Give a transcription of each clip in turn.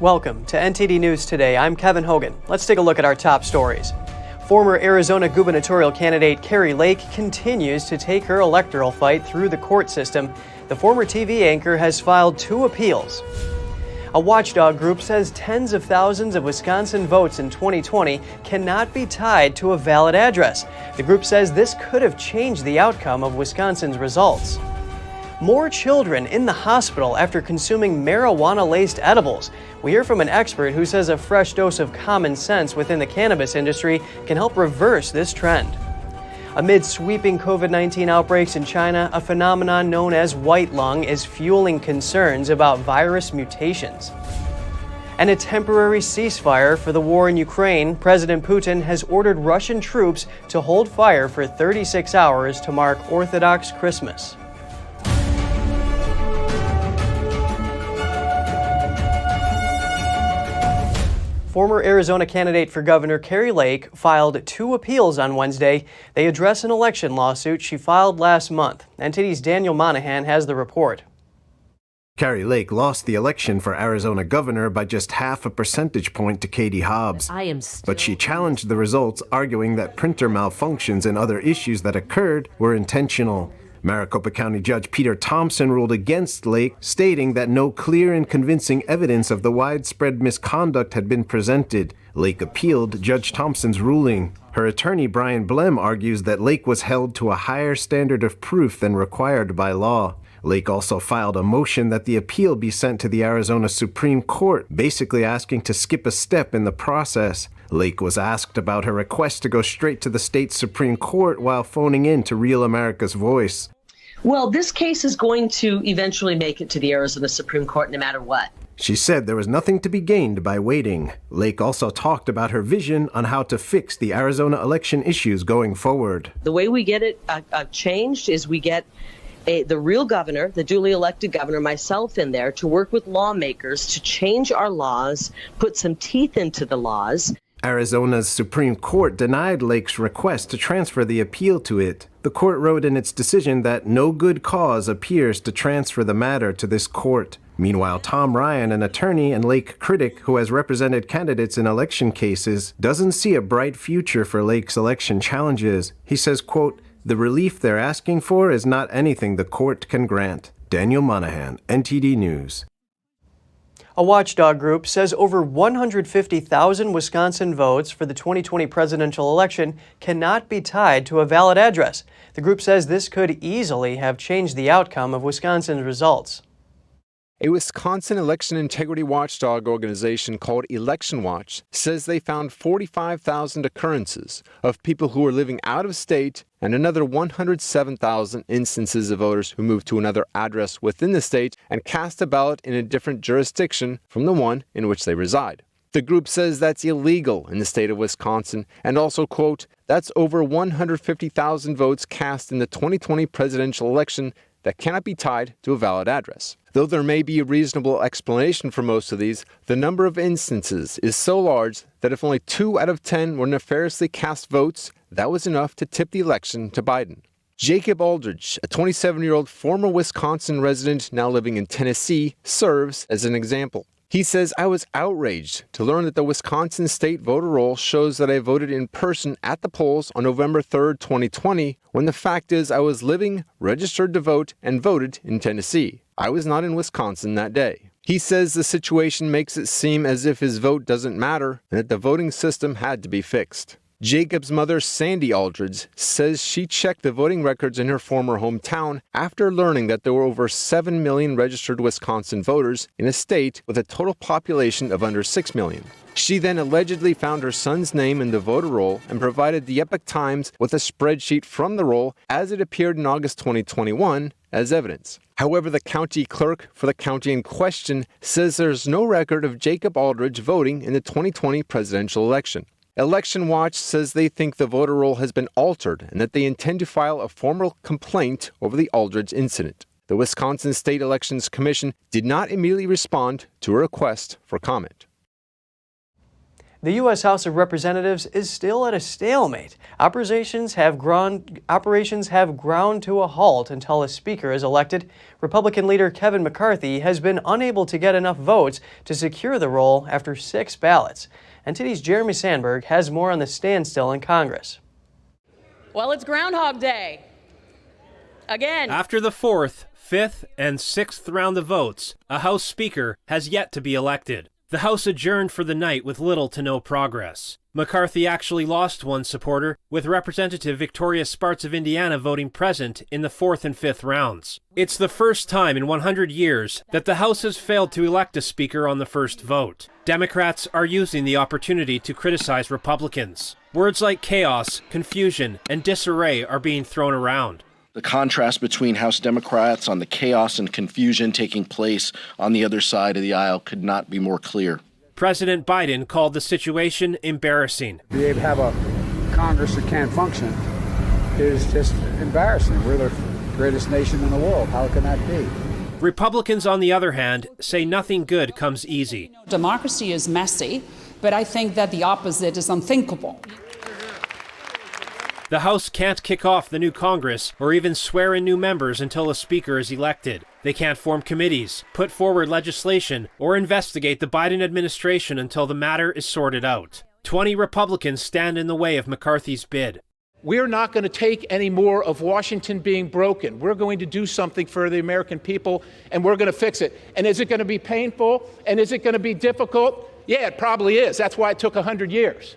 Welcome to NTD News Today. I'm Kevin Hogan. Let's take a look at our top stories. Former Arizona gubernatorial candidate Kari Lake continues to take her electoral fight through the court system. The former TV anchor has filed 2 appeals. A watchdog group says tens of thousands of Wisconsin votes in 2020 cannot be tied to a valid address. The group says this could have changed the outcome of Wisconsin's results. More children in the hospital after consuming marijuana-laced edibles. We hear from an expert who says a fresh dose of common sense within the cannabis industry can help reverse this trend. Amid sweeping COVID-19 outbreaks in China, a phenomenon known as white lung is fueling concerns about virus mutations. And a temporary ceasefire for the war in Ukraine. President Putin has ordered Russian troops to hold fire for 36 hours to mark Orthodox Christmas. Former Arizona candidate for governor Kari Lake filed 2 appeals on Wednesday. They address an election lawsuit she filed last month. NTD's Daniel Monahan has the report. Kari Lake lost the election for Arizona governor by just half a percentage point to Katie Hobbs. But she challenged the results, arguing that printer malfunctions and other issues that occurred were intentional. Maricopa County Judge Peter Thompson ruled against Lake, stating that no clear and convincing evidence of the widespread misconduct had been presented. Lake appealed Judge Thompson's ruling. Her attorney, Brian Blem, argues that Lake was held to a higher standard of proof than required by law. Lake also filed a motion that the appeal be sent to the Arizona Supreme Court, basically asking to skip a step in the process. Lake was asked about her request to go straight to the state Supreme Court while phoning in to Real America's Voice. Well, this case is going to eventually make it to the Arizona Supreme Court no matter what. She said there was nothing to be gained by waiting. Lake also talked about her vision on how to fix the Arizona election issues going forward. The way we get it changed is we get the real governor, the duly elected governor, myself in there to work with lawmakers to change our laws, put some teeth into the laws. Arizona's Supreme Court denied Lake's request to transfer the appeal to it. The court wrote in its decision that no good cause appears to transfer the matter to this court. Meanwhile, Tom Ryan, an attorney and Lake critic who has represented candidates in election cases, doesn't see a bright future for Lake's election challenges. He says, quote, "The relief they're asking for is not anything the court can grant." Daniel Monahan, NTD News. A watchdog group says over 150,000 Wisconsin votes for the 2020 presidential election cannot be tied to a valid address. The group says this could easily have changed the outcome of Wisconsin's results. A Wisconsin election integrity watchdog organization called Election Watch says they found 45,000 occurrences of people who were living out of state and another 107,000 instances of voters who moved to another address within the state and cast a ballot in a different jurisdiction from the one in which they reside. The group says that's illegal in the state of Wisconsin and also, quote, "That's over 150,000 votes cast in the 2020 presidential election that cannot be tied to a valid address." Though there may be a reasonable explanation for most of these, the number of instances is so large that if only 2 out of 10 were nefariously cast votes, that was enough to tip the election to Biden. Jacob Aldridge, a 27-year-old former Wisconsin resident now living in Tennessee, serves as an example. He says, "I was outraged to learn that the Wisconsin state voter roll shows that I voted in person at the polls on November 3rd, 2020, when the fact is I was living, registered to vote, and voted in Tennessee. I was not in Wisconsin that day." He says the situation makes it seem as if his vote doesn't matter and that the voting system had to be fixed. Jacob's mother, Sandy Aldridge, says she checked the voting records in her former hometown after learning that there were over 7 million registered Wisconsin voters in a state with a total population of under 6 million. She then allegedly found her son's name in the voter roll and provided the Epoch Times with a spreadsheet from the roll as it appeared in August 2021 as evidence. However, the county clerk for the county in question says there's no record of Jacob Aldridge voting in the 2020 presidential election. Election Watch says they think the voter roll has been altered and that they intend to file a formal complaint over the Aldridge incident. The Wisconsin State Elections Commission did not immediately respond to a request for comment. The U.S. House of Representatives is still at a stalemate. Operations have ground to a halt until a speaker is elected. Republican leader Kevin McCarthy has been unable to get enough votes to secure the role after 6 ballots. NTD's Jeremy Sandberg has more on the standstill in Congress. Well, it's Groundhog Day. Again. After the 4th, 5th, and 6th round of votes, a House Speaker has yet to be elected. The House adjourned for the night with little to no progress. McCarthy actually lost one supporter, with Representative Victoria Spartz of Indiana voting present in the 4th and 5th rounds. It's the first time in 100 years that the House has failed to elect a speaker on the first vote. Democrats are using the opportunity to criticize Republicans. Words like chaos, confusion, and disarray are being thrown around. The contrast between House Democrats on the chaos and confusion taking place on the other side of the aisle could not be more clear. President Biden called the situation embarrassing. To be able to have a Congress that can't function is just embarrassing. We're the greatest nation in the world. How can that be? Republicans, on the other hand, say nothing good comes easy. Democracy is messy, but I think that the opposite is unthinkable. The House can't kick off the new Congress or even swear in new members until a speaker is elected. They can't form committees, put forward legislation, or investigate the Biden administration until the matter is sorted out. 20 Republicans stand in the way of McCarthy's bid. We're not going to take any more of Washington being broken. We're going to do something for the American people, and we're going to fix it. And is it going to be painful? And is it going to be difficult? Yeah, it probably is. That's why it took 100 years.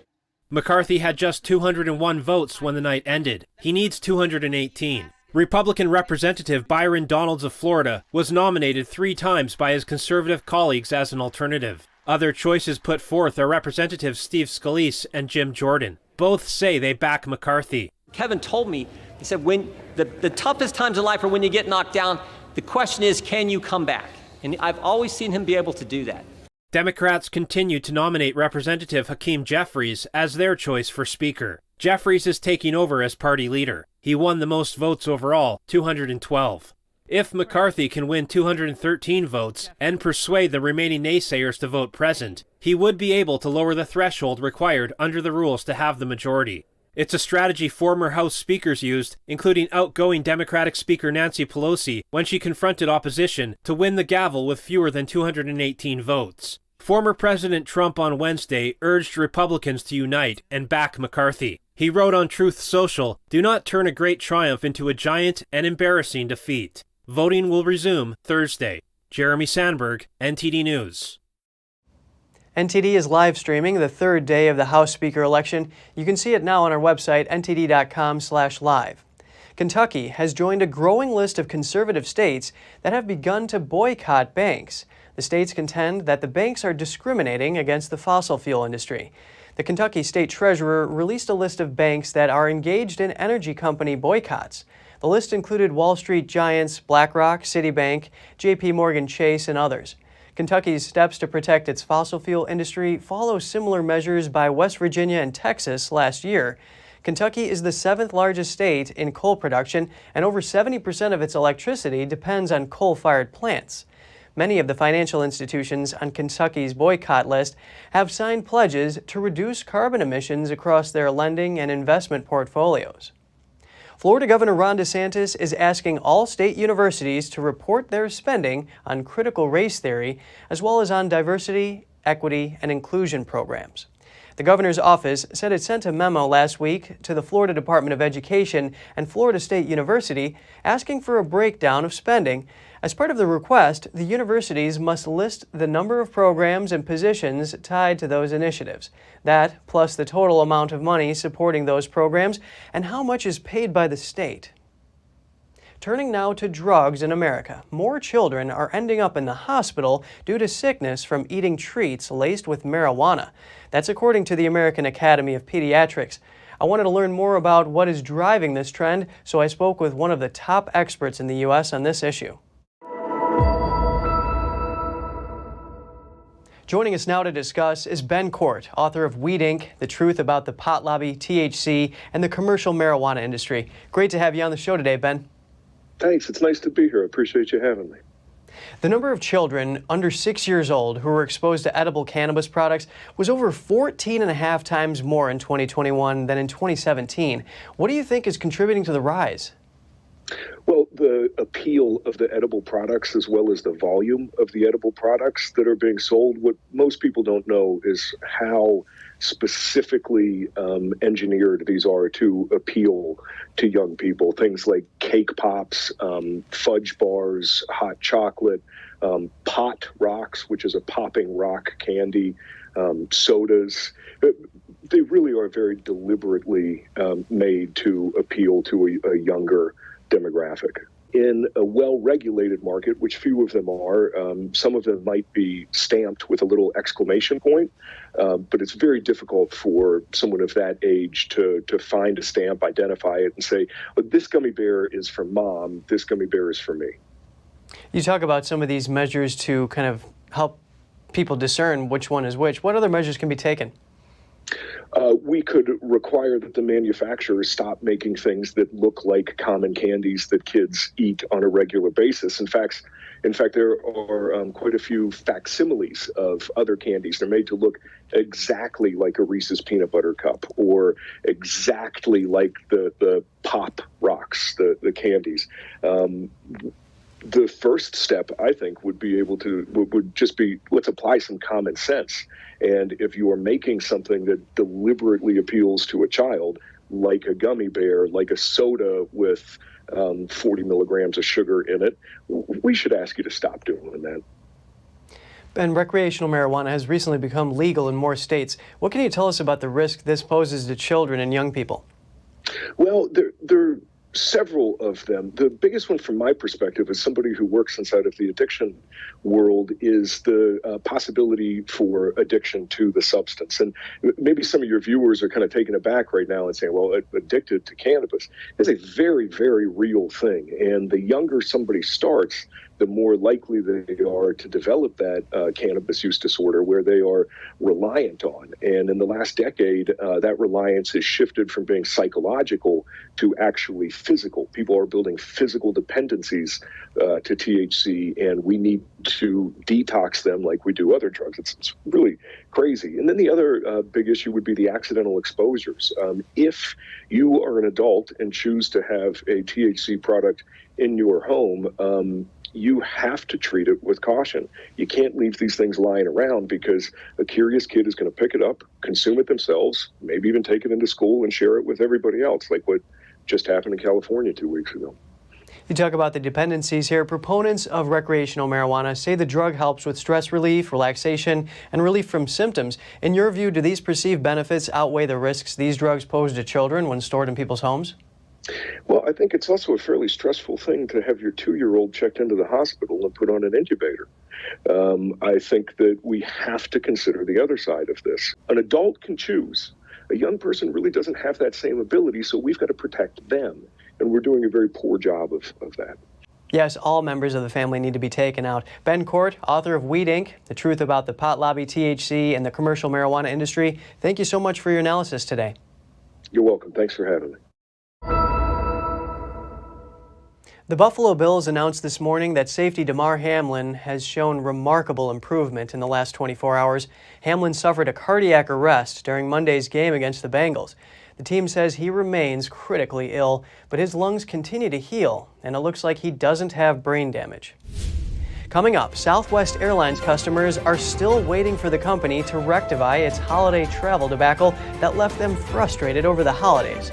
McCarthy had just 201 votes when the night ended. He needs 218. Republican Representative Byron Donalds of Florida was nominated 3 times by his conservative colleagues as an alternative. Other choices put forth are Representatives Steve Scalise and Jim Jordan. Both say they back McCarthy. Kevin told me, he said, when the toughest times in life are when you get knocked down, the question is, can you come back? And I've always seen him be able to do that. Democrats continue to nominate Representative Hakeem Jeffries as their choice for Speaker. Jeffries is taking over as party leader. He won the most votes overall, 212. If McCarthy can win 213 votes and persuade the remaining naysayers to vote present, he would be able to lower the threshold required under the rules to have the majority. It's a strategy former House speakers used, including outgoing Democratic Speaker Nancy Pelosi when she confronted opposition to win the gavel with fewer than 218 votes. Former President Trump on Wednesday urged Republicans to unite and back McCarthy. He wrote on Truth Social, "Do not turn a great triumph into a giant and embarrassing defeat." Voting will resume Thursday. Jeremy Sandberg, NTD News. NTD is live streaming the 3rd day of the House Speaker election. You can see it now on our website, ntd.com/live. Kentucky has joined a growing list of conservative states that have begun to boycott banks. The states contend that the banks are discriminating against the fossil fuel industry. The Kentucky State Treasurer released a list of banks that are engaged in energy company boycotts. The list included Wall Street giants BlackRock, Citibank, JP Morgan Chase, and others. Kentucky's steps to protect its fossil fuel industry follow similar measures by West Virginia and Texas last year. Kentucky is the 7th largest state in coal production, and over 70% of its electricity depends on coal-fired plants. Many of the financial institutions on Kentucky's boycott list have signed pledges to reduce carbon emissions across their lending and investment portfolios. Florida Governor Ron DeSantis is asking all state universities to report their spending on critical race theory, as well as on diversity, equity, and inclusion programs. The governor's office said it sent a memo last week to the Florida Department of Education and Florida State University asking for a breakdown of spending. As part of the request, the universities must list the number of programs and positions tied to those initiatives. That, plus the total amount of money supporting those programs and how much is paid by the state. Turning now to drugs in America. More children are ending up in the hospital due to sickness from eating treats laced with marijuana. That's according to the American Academy of Pediatrics. I wanted to learn more about what is driving this trend, so I spoke with one of the top experts in the U.S. on this issue. Joining us now to discuss is Ben Cort, author of Weed Inc., The Truth About the Pot Lobby, THC, and the Commercial Marijuana Industry. Great to have you on the show today, Ben. Thanks. It's nice to be here. I appreciate you having me. The number of children under 6 years old who were exposed to edible cannabis products was over 14.5 times more in 2021 than in 2017. What do you think is contributing to the rise? Well, the appeal of the edible products as well as the volume of the edible products that are being sold. What most people don't know is how specifically engineered these are to appeal to young people. Things like cake pops, fudge bars, hot chocolate, pot rocks, which is a popping rock candy, sodas. They really are very deliberately made to appeal to a younger demographic. In a well-regulated market, which few of them are, some of them might be stamped with a little exclamation point, but it's very difficult for someone of that age to find a stamp, identify it, and say, oh, this gummy bear is for Mom, this gummy bear is for me. You talk about some of these measures to kind of help people discern which one is which. What other measures can be taken? We could require that the manufacturers stop making things that look like common candies that kids eat on a regular basis. In fact, there are quite a few facsimiles of other candies. They're made to look exactly like a Reese's peanut butter cup or exactly like the Pop Rocks, the candies. The first step, I think, would just be, let's apply some common sense. And if you are making something that deliberately appeals to a child, like a gummy bear, like a soda with 40 milligrams of sugar in it, we should ask you to stop doing that. And recreational marijuana has recently become legal in more states. What can you tell us about the risk this poses to children and young people? Well, there are several of them. The biggest one from my perspective as somebody who works inside of the addiction world is the possibility for addiction to the substance. And maybe some of your viewers are kind of taken aback right now and saying, well, addicted to cannabis is a very, very real thing. And the younger somebody starts, the more likely they are to develop that cannabis use disorder where they are reliant on. And in the last decade, that reliance has shifted from being psychological to actually physical. People are building physical dependencies to THC, and we need to detox them like we do other drugs. It's really crazy. And then the other big issue would be the accidental exposures. If you are an adult and choose to have a THC product in your home, you have to treat it with caution. You can't leave these things lying around because a curious kid is going to pick it up, consume it themselves, maybe even take it into school and share it with everybody else, like what just happened in California 2 weeks ago. You talk about the dependencies here. Proponents of recreational marijuana say the drug helps with stress relief, relaxation, and relief from symptoms. In your view, do these perceived benefits outweigh the risks these drugs pose to children when stored in people's homes? Well, I think it's also a fairly stressful thing to have your 2-year-old checked into the hospital and put on an incubator. I think that we have to consider the other side of this. An adult can choose. A young person really doesn't have that same ability, so we've got to protect them. And we're doing a very poor job of that. Yes, all members of the family need to be taken out. Ben Cort, author of Weed Inc., The Truth About the Pot Lobby, THC, and the Commercial Marijuana Industry, thank you so much for your analysis today. You're welcome. Thanks for having me. The Buffalo Bills announced this morning that safety Damar Hamlin has shown remarkable improvement in the last 24 hours. Hamlin suffered a cardiac arrest during Monday's game against the Bengals. The team says he remains critically ill, but his lungs continue to heal, and it looks like he doesn't have brain damage. Coming up, Southwest Airlines customers are still waiting for the company to rectify its holiday travel debacle that left them frustrated over the holidays.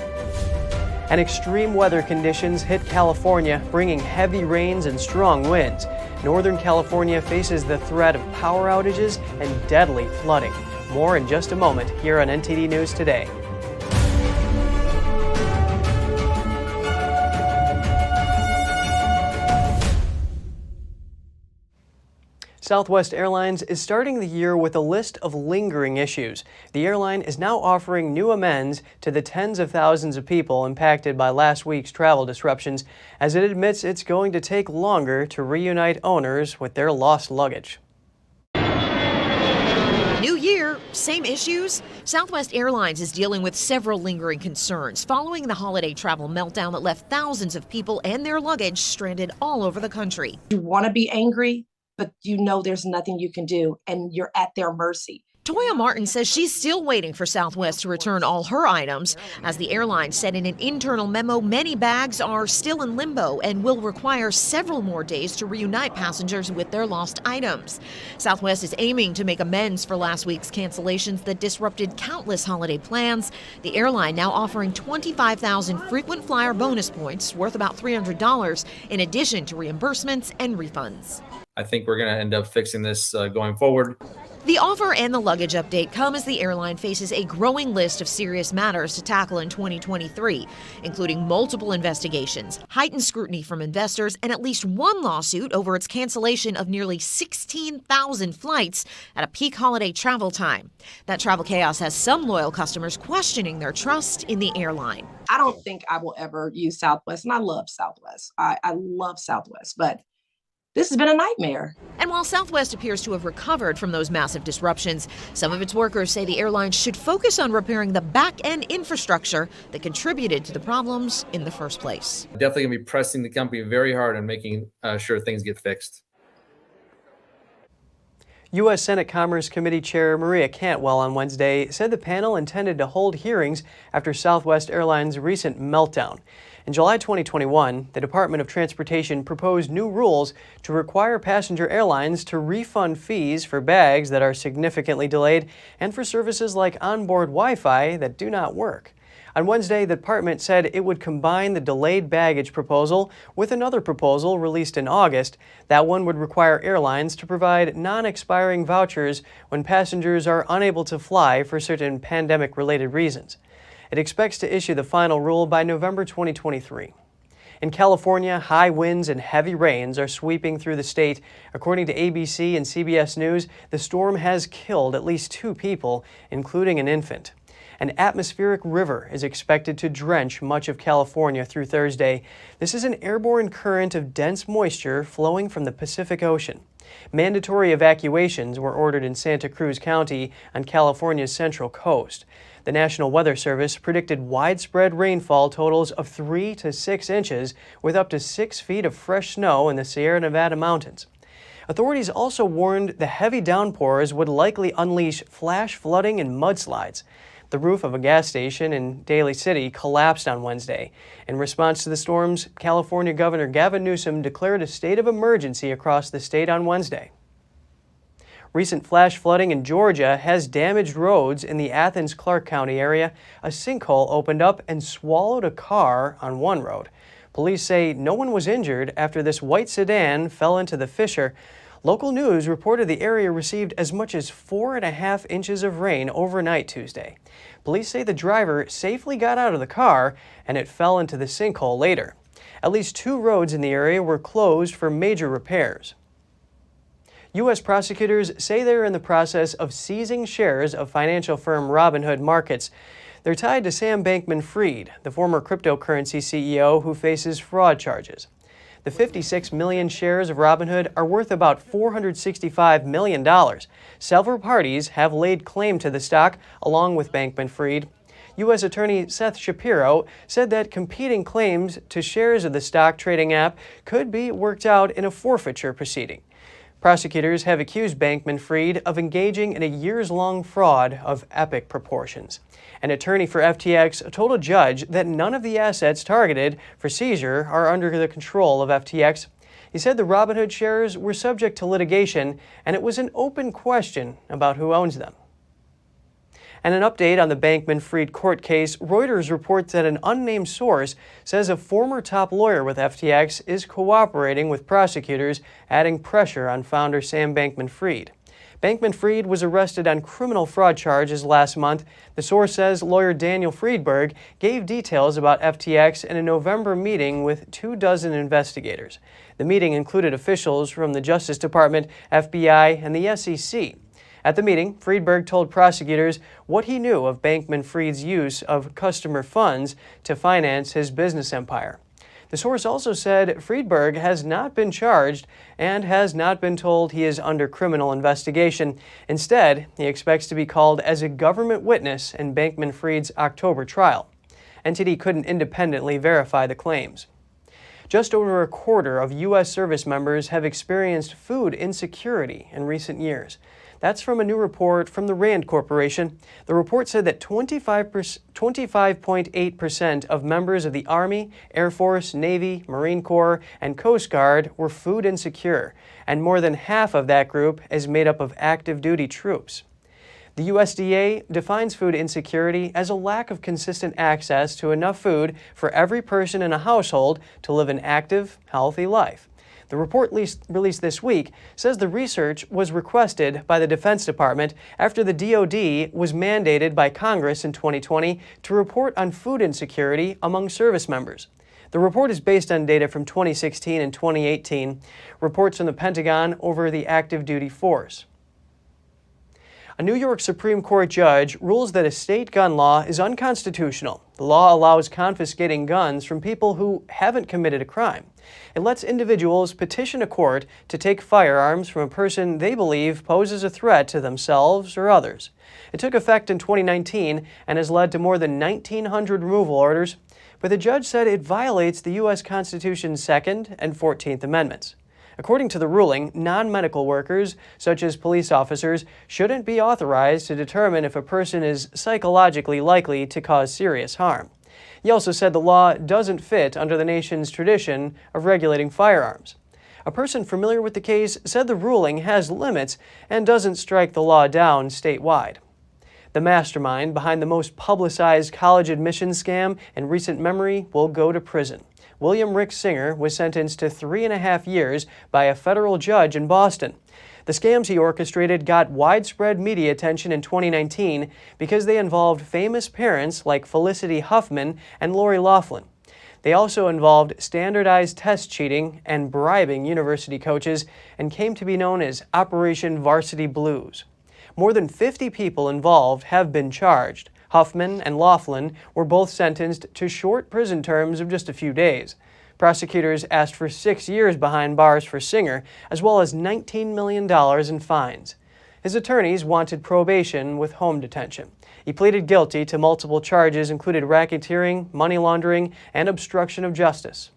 And extreme weather conditions hit California, bringing heavy rains and strong winds. Northern California faces the threat of power outages and deadly flooding. More in just a moment here on NTD News Today. Southwest Airlines is starting the year with a list of lingering issues. The airline is now offering new amends to the tens of thousands of people impacted by last week's travel disruptions, as it admits it's going to take longer to reunite owners with their lost luggage. New year, same issues. Southwest Airlines is dealing with several lingering concerns following the holiday travel meltdown that left thousands of people and their luggage stranded all over the country. You want to be angry, but you know there's nothing you can do, and you're at their mercy. Toya Martin says she's still waiting for Southwest to return all her items. As the airline said in an internal memo, many bags are still in limbo and will require several more days to reunite passengers with their lost items. Southwest is aiming to make amends for last week's cancellations that disrupted countless holiday plans. The airline now offering 25,000 frequent flyer bonus points worth about $300 in addition to reimbursements and refunds. I think we're going to end up fixing this going forward. The offer and the luggage update come as the airline faces a growing list of serious matters to tackle in 2023, including multiple investigations, heightened scrutiny from investors, and at least one lawsuit over its cancellation of nearly 16,000 flights at a peak holiday travel time. That travel chaos has some loyal customers questioning their trust in the airline. I don't think I will ever use Southwest, and I love Southwest. I love Southwest, but this has been a nightmare. And while Southwest appears to have recovered from those massive disruptions, some of its workers say the airline should focus on repairing the back-end infrastructure that contributed to the problems in the first place. Definitely going to be pressing the company very hard on making sure things get fixed. U.S. Senate Commerce Committee Chair Maria Cantwell on Wednesday said the panel intended to hold hearings after Southwest Airlines' recent meltdown. In July 2021, the Department of Transportation proposed new rules to require passenger airlines to refund fees for bags that are significantly delayed and for services like onboard Wi-Fi that do not work. On Wednesday, the department said it would combine the delayed baggage proposal with another proposal released in August. That one would require airlines to provide non-expiring vouchers when passengers are unable to fly for certain pandemic-related reasons. It expects to issue the final rule by November 2023. In California, high winds and heavy rains are sweeping through the state. According to ABC and CBS News, the storm has killed at least 2 people, including an infant. An atmospheric river is expected to drench much of California through Thursday. This is an airborne current of dense moisture flowing from the Pacific Ocean. Mandatory evacuations were ordered in Santa Cruz County on California's central coast. The National Weather Service predicted widespread rainfall totals of 3 to 6 inches, with up to 6 feet of fresh snow in the Sierra Nevada mountains. Authorities also warned the heavy downpours would likely unleash flash flooding and mudslides. The roof of a gas station in Daly City collapsed on Wednesday. In response to the storms, California Governor Gavin Newsom declared a state of emergency across the state on Wednesday. Recent flash flooding in Georgia has damaged roads in the Athens-Clarke County area. A sinkhole opened up and swallowed a car on one road. Police say no one was injured after this white sedan fell into the fissure. Local news reported the area received as much as 4.5 inches of rain overnight Tuesday. Police say the driver safely got out of the car and it fell into the sinkhole later. At least 2 roads in the area were closed for major repairs. U.S. prosecutors say they're in the process of seizing shares of financial firm Robinhood Markets. They're tied to Sam Bankman-Fried, the former cryptocurrency CEO who faces fraud charges. The 56 million shares of Robinhood are worth about $465 million. Several parties have laid claim to the stock, along with Bankman-Fried. U.S. Attorney Seth Shapiro said that competing claims to shares of the stock trading app could be worked out in a forfeiture proceeding. Prosecutors have accused Bankman-Fried of engaging in a years-long fraud of epic proportions. An attorney for FTX told a judge that none of the assets targeted for seizure are under the control of FTX. He said the Robinhood shares were subject to litigation, and it was an open question about who owns them. And an update on the Bankman-Fried court case, Reuters reports that an unnamed source says a former top lawyer with FTX is cooperating with prosecutors, adding pressure on founder Sam Bankman-Fried. Bankman-Fried was arrested on criminal fraud charges last month. The source says lawyer Daniel Friedberg gave details about FTX in a November meeting with 24 investigators. The meeting included officials from the Justice Department, FBI, and the SEC. At the meeting, Friedberg told prosecutors what he knew of Bankman-Fried's use of customer funds to finance his business empire. The source also said Friedberg has not been charged and has not been told he is under criminal investigation. Instead, he expects to be called as a government witness in Bankman-Fried's October trial. NTD couldn't independently verify the claims. Just over a quarter of U.S. service members have experienced food insecurity in recent years. That's from a new report from the RAND Corporation. The report said that 25.8% of members of the Army, Air Force, Navy, Marine Corps, and Coast Guard were food insecure, and more than half of that group is made up of active duty troops. The USDA defines food insecurity as a lack of consistent access to enough food for every person in a household to live an active, healthy life. The report released this week says the research was requested by the Defense Department after the DoD was mandated by Congress in 2020 to report on food insecurity among service members. The report is based on data from 2016 and 2018, reports from the Pentagon over the active duty force. A New York Supreme Court judge rules that a state gun law is unconstitutional. The law allows confiscating guns from people who haven't committed a crime. It lets individuals petition a court to take firearms from a person they believe poses a threat to themselves or others. It took effect in 2019 and has led to more than 1,900 removal orders, but the judge said it violates the U.S. Constitution's Second and 14th Amendments. According to the ruling, non-medical workers, such as police officers, shouldn't be authorized to determine if a person is psychologically likely to cause serious harm. He also said the law doesn't fit under the nation's tradition of regulating firearms. A person familiar with the case said the ruling has limits and doesn't strike the law down statewide. The mastermind behind the most publicized college admissions scam in recent memory will go to prison. William Rick Singer was sentenced to 3.5 years by a federal judge in Boston. The scams he orchestrated got widespread media attention in 2019 because they involved famous parents like Felicity Huffman and Lori Loughlin. They also involved standardized test cheating and bribing university coaches and came to be known as Operation Varsity Blues. More than 50 people involved have been charged. Huffman and Loughlin were both sentenced to short prison terms of just a few days. Prosecutors asked for 6 years behind bars for Singer, as well as $19 million in fines. His attorneys wanted probation with home detention. He pleaded guilty to multiple charges, including racketeering, money laundering, and obstruction of justice.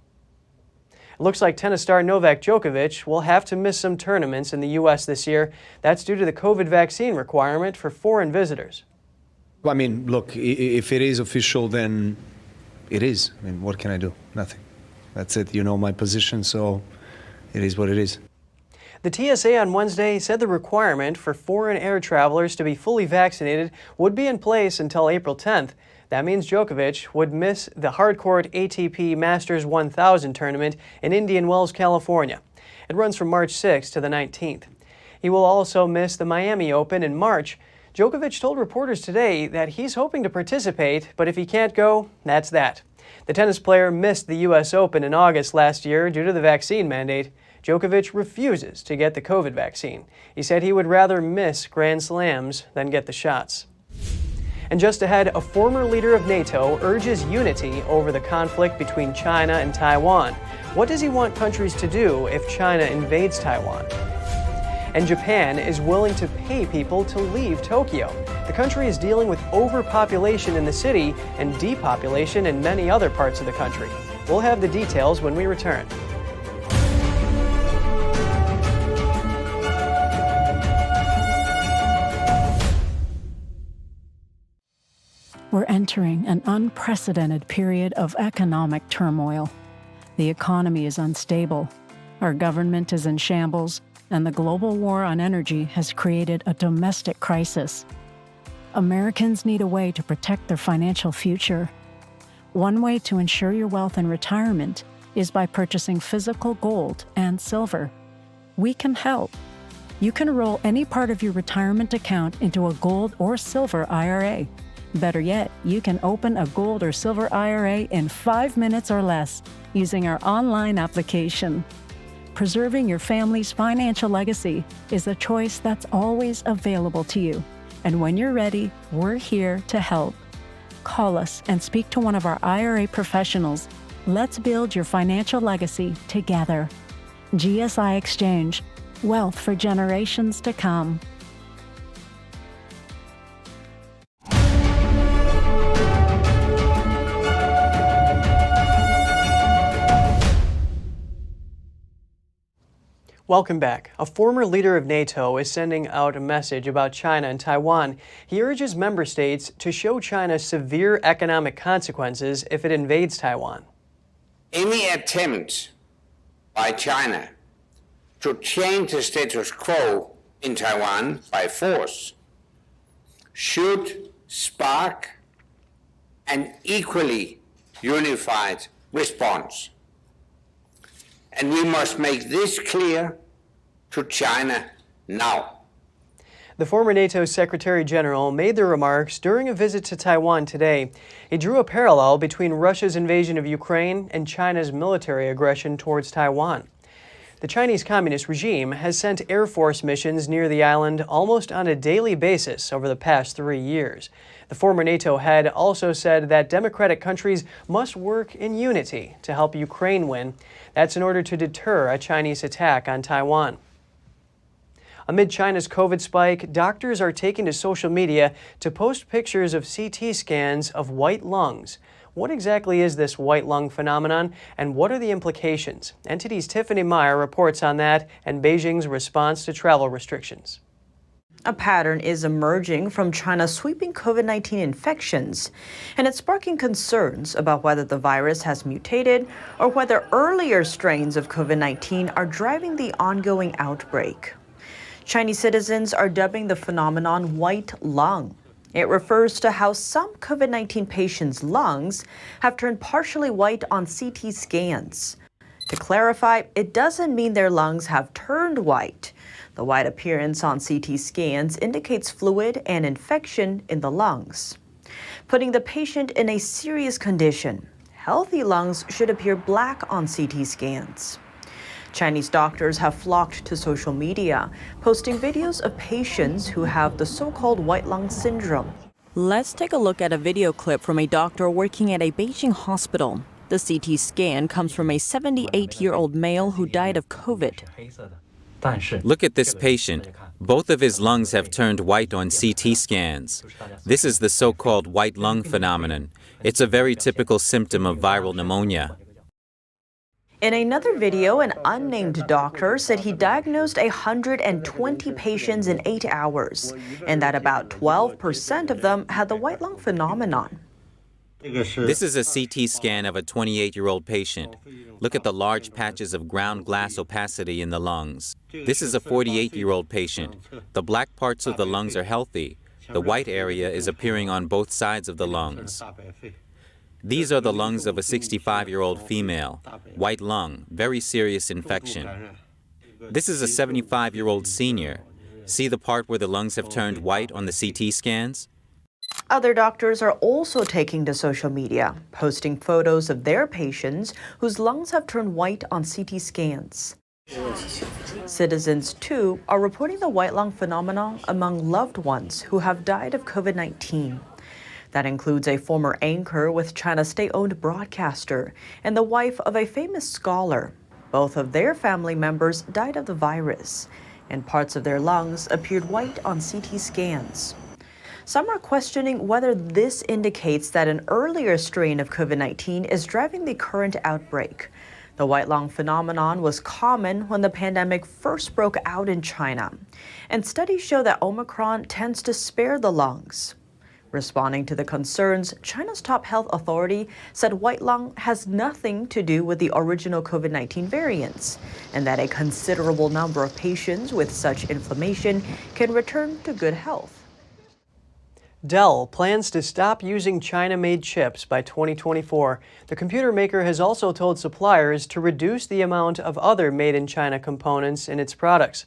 It looks like tennis star Novak Djokovic will have to miss some tournaments in the U.S. this year. That's due to the COVID vaccine requirement for foreign visitors. I mean, look, if it is official, then it is. I mean, what can I do? Nothing. That's it. You know my position, so it is what it is. The TSA on Wednesday said the requirement for foreign air travelers to be fully vaccinated would be in place until April 10th. That means Djokovic would miss the hardcourt ATP Masters 1000 tournament in Indian Wells, California. It runs from March 6th to the 19th. He will also miss the Miami Open in March. Djokovic told reporters today that he's hoping to participate, but if he can't go, that's that. The tennis player missed the U.S. Open in August last year due to the vaccine mandate. Djokovic refuses to get the COVID vaccine. He said he would rather miss Grand Slams than get the shots. And just ahead, a former leader of NATO urges unity over the conflict between China and Taiwan. What does he want countries to do if China invades Taiwan? And Japan is willing to pay people to leave Tokyo. The country is dealing with overpopulation in the city and depopulation in many other parts of the country. We'll have the details when we return. We're entering an unprecedented period of economic turmoil. The economy is unstable, our government is in shambles, and the global war on energy has created a domestic crisis. Americans need a way to protect their financial future. One way to ensure your wealth in retirement is by purchasing physical gold and silver. We can help. You can roll any part of your retirement account into a gold or silver IRA. Better yet, you can open a gold or silver IRA in 5 minutes or less using our online application. Preserving your family's financial legacy is a choice that's always available to you. And when you're ready, we're here to help. Call us and speak to one of our IRA professionals Let's build your financial legacy together. GSI Exchange, wealth for generations to come. Welcome back. A former leader of NATO is sending out a message about China and Taiwan. He urges member states to show China severe economic consequences if it invades Taiwan. Any attempt by China to change the status quo in Taiwan by force should spark an equally unified response. And we must make this clear to China now. The former NATO Secretary General made the remarks during a visit to Taiwan today. He drew a parallel between Russia's invasion of Ukraine and China's military aggression towards Taiwan. The Chinese Communist regime has sent Air Force missions near the island almost on a daily basis over the past 3 years. The former NATO head also said that democratic countries must work in unity to help Ukraine win. That's in order to deter a Chinese attack on Taiwan. Amid China's COVID spike, doctors are taking to social media to post pictures of CT scans of white lungs. What exactly is this white lung phenomenon, and what are the implications? NTD's Tiffany Meyer reports on that and Beijing's response to travel restrictions. A pattern is emerging from China's sweeping COVID-19 infections, and it's sparking concerns about whether the virus has mutated or whether earlier strains of COVID-19 are driving the ongoing outbreak. Chinese citizens are dubbing the phenomenon white lung. It refers to how some COVID-19 patients' lungs have turned partially white on CT scans. To clarify, it doesn't mean their lungs have turned white. The white appearance on CT scans indicates fluid and infection in the lungs, putting the patient in a serious condition. Healthy lungs should appear black on CT scans. Chinese doctors have flocked to social media, posting videos of patients who have the so-called white lung syndrome. Let's take a look at a video clip from a doctor working at a Beijing hospital. The CT scan comes from a 78-year-old male who died of COVID. Look at this patient. Both of his lungs have turned white on CT scans. This is the so-called white lung phenomenon. It's a very typical symptom of viral pneumonia. In another video, an unnamed doctor said he diagnosed 120 patients in 8 hours, and that about 12% of them had the white lung phenomenon. This is a CT scan of a 28-year-old patient. Look at the large patches of ground glass opacity in the lungs. This is a 48-year-old patient. The black parts of the lungs are healthy. The white area is appearing on both sides of the lungs. These are the lungs of a 65-year-old female. White lung, very serious infection. This is a 75-year-old senior. See the part where the lungs have turned white on the CT scans? Other doctors are also taking to social media, posting photos of their patients whose lungs have turned white on CT scans. Citizens, too, are reporting the white lung phenomenon among loved ones who have died of COVID-19. That includes a former anchor with China's state-owned broadcaster and the wife of a famous scholar. Both of their family members died of the virus, and parts of their lungs appeared white on CT scans. Some are questioning whether this indicates that an earlier strain of COVID-19 is driving the current outbreak. The white lung phenomenon was common when the pandemic first broke out in China, and studies show that Omicron tends to spare the lungs. Responding to the concerns, China's top health authority said white lung has nothing to do with the original COVID-19 variants, and that a considerable number of patients with such inflammation can return to good health. Dell plans to stop using China-made chips by 2024. The computer maker has also told suppliers to reduce the amount of other made-in-China components in its products.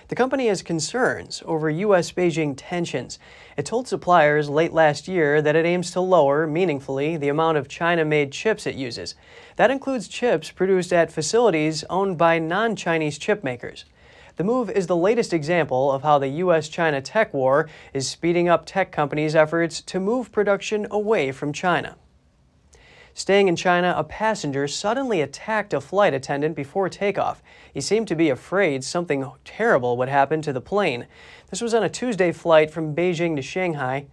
The company has concerns over U.S.-Beijing tensions. It told suppliers late last year that it aims to lower meaningfully the amount of China-made chips it uses. That includes chips produced at facilities owned by non-Chinese chip makers. The move is the latest example of how the U.S.-China tech war is speeding up tech companies' efforts to move production away from China. Staying in China, a passenger suddenly attacked a flight attendant before takeoff. He seemed to be afraid something terrible would happen to the plane. This was on a Tuesday flight from Beijing to Shanghai.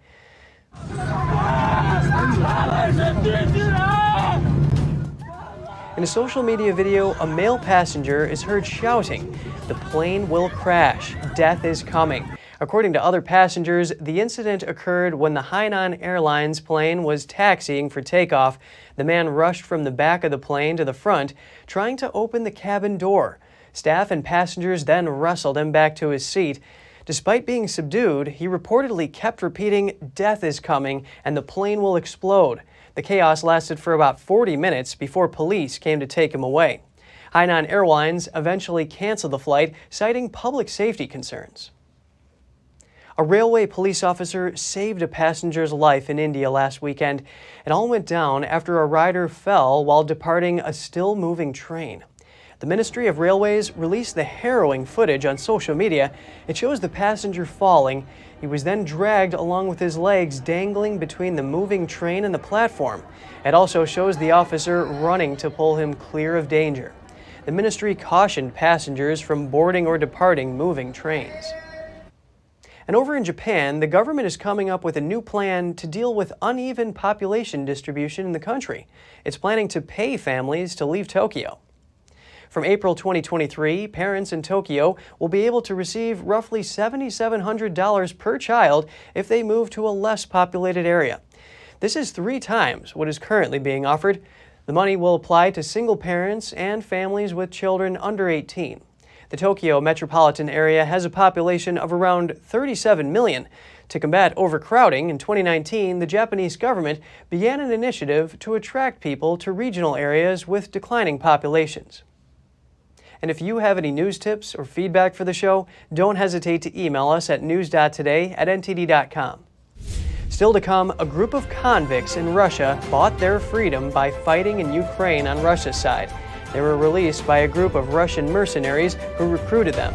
In a social media video, a male passenger is heard shouting, "The plane will crash. Death is coming." According to other passengers, the incident occurred when the Hainan Airlines plane was taxiing for takeoff. The man rushed from the back of the plane to the front, trying to open the cabin door. Staff and passengers then wrestled him back to his seat. Despite being subdued, he reportedly kept repeating, "Death is coming, and the plane will explode." The chaos lasted for about 40 minutes before police came to take him away. Hainan Airlines eventually canceled the flight, citing public safety concerns. A railway police officer saved a passenger's life in India last weekend. It all went down after a rider fell while departing a still-moving train. The Ministry of Railways released the harrowing footage on social media. It shows the passenger falling. He was then dragged along with his legs dangling between the moving train and the platform. It also shows the officer running to pull him clear of danger. The ministry cautioned passengers from boarding or departing moving trains. And over in Japan, the government is coming up with a new plan to deal with uneven population distribution in the country. It's planning to pay families to leave Tokyo. From April 2023, parents in Tokyo will be able to receive roughly $7,700 per child if they move to a less populated area. This is 3 times what is currently being offered. The money will apply to single parents and families with children under 18. The Tokyo metropolitan area has a population of around 37 million. To combat overcrowding, in 2019, the Japanese government began an initiative to attract people to regional areas with declining populations. And if you have any news tips or feedback for the show, don't hesitate to email us at news.today@ntd.com. Still to come, a group of convicts in Russia bought their freedom by fighting in Ukraine on Russia's side. They were released by a group of Russian mercenaries who recruited them.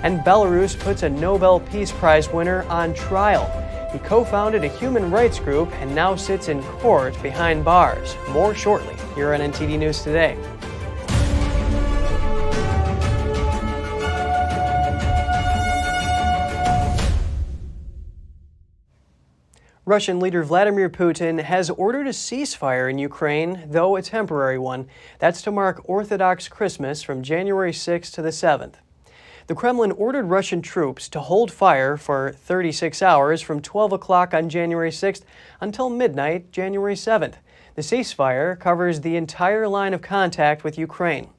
And Belarus puts a Nobel Peace Prize winner on trial. He co-founded a human rights group and now sits in court behind bars. More shortly here on NTD News Today. Russian leader Vladimir Putin has ordered a ceasefire in Ukraine, though a temporary one. That's to mark Orthodox Christmas from January 6th to the 7th. The Kremlin ordered Russian troops to hold fire for 36 hours from 12 o'clock on January 6th until midnight January 7th. The ceasefire covers the entire line of contact with Ukraine.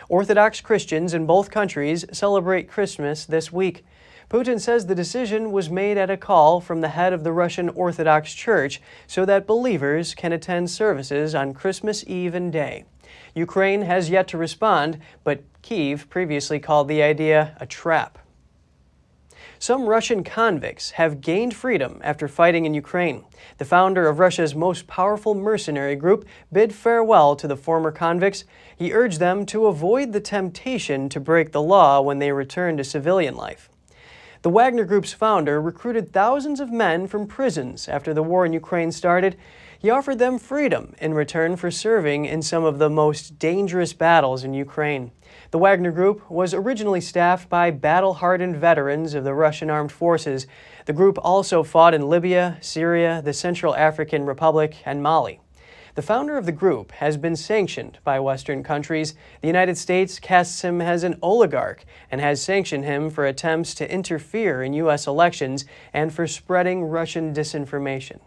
Orthodox Christians in both countries celebrate Christmas this week. Putin says the decision was made at a call from the head of the Russian Orthodox Church so that believers can attend services on Christmas Eve and Day. Ukraine has yet to respond, but Kyiv previously called the idea a trap. Some Russian convicts have gained freedom after fighting in Ukraine. The founder of Russia's most powerful mercenary group bid farewell to the former convicts. He urged them to avoid the temptation to break the law when they return to civilian life. The Wagner Group's founder recruited thousands of men from prisons after the war in Ukraine started. He offered them freedom in return for serving in some of the most dangerous battles in Ukraine. The Wagner Group was originally staffed by battle-hardened veterans of the Russian armed forces. The group also fought in Libya, Syria, the Central African Republic, and Mali. The founder of the group has been sanctioned by Western countries. The United States casts him as an oligarch and has sanctioned him for attempts to interfere in U.S. elections and for spreading Russian disinformation.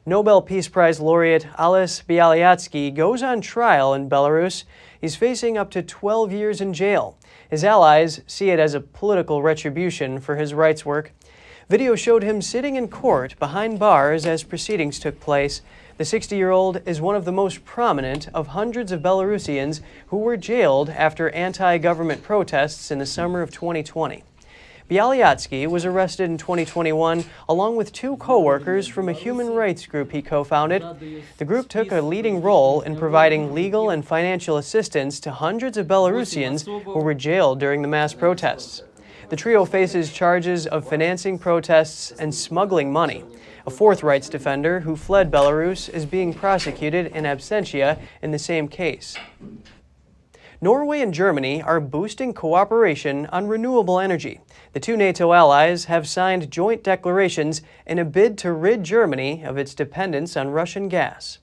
Nobel Peace Prize laureate Ales Bialyatsky goes on trial in Belarus. He's facing up to 12 years in jail. His allies see it as a political retribution for his rights work. Video showed him sitting in court behind bars as proceedings took place. The 60-year-old is one of the most prominent of hundreds of Belarusians who were jailed after anti-government protests in the summer of 2020. Bialyatsky was arrested in 2021 along with 2 co-workers from a human rights group he co-founded. The group took a leading role in providing legal and financial assistance to hundreds of Belarusians who were jailed during the mass protests. The The trio faces charges of financing protests and smuggling money. A fourth rights defender who fled Belarus is being prosecuted in absentia in the same case. Norway and Germany are boosting cooperation on renewable energy. The two NATO allies have signed joint declarations in a bid to rid Germany of its dependence on Russian gas.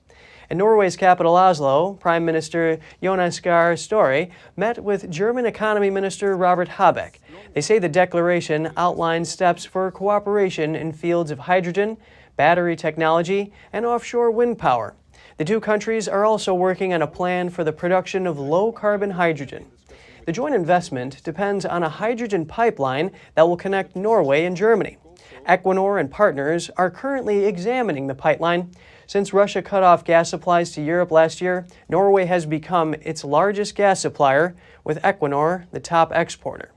In Norway's capital Oslo, Prime Minister Jonas Gahr Støre met with German Economy Minister Robert Habeck. They say the declaration outlines steps for cooperation in fields of hydrogen, battery technology, and offshore wind power. The two countries are also working on a plan for the production of low-carbon hydrogen. The joint investment depends on a hydrogen pipeline that will connect Norway and Germany. Equinor and partners are currently examining the pipeline. Since Russia cut off gas supplies to Europe last year, Norway has become its largest gas supplier, with Equinor the top exporter.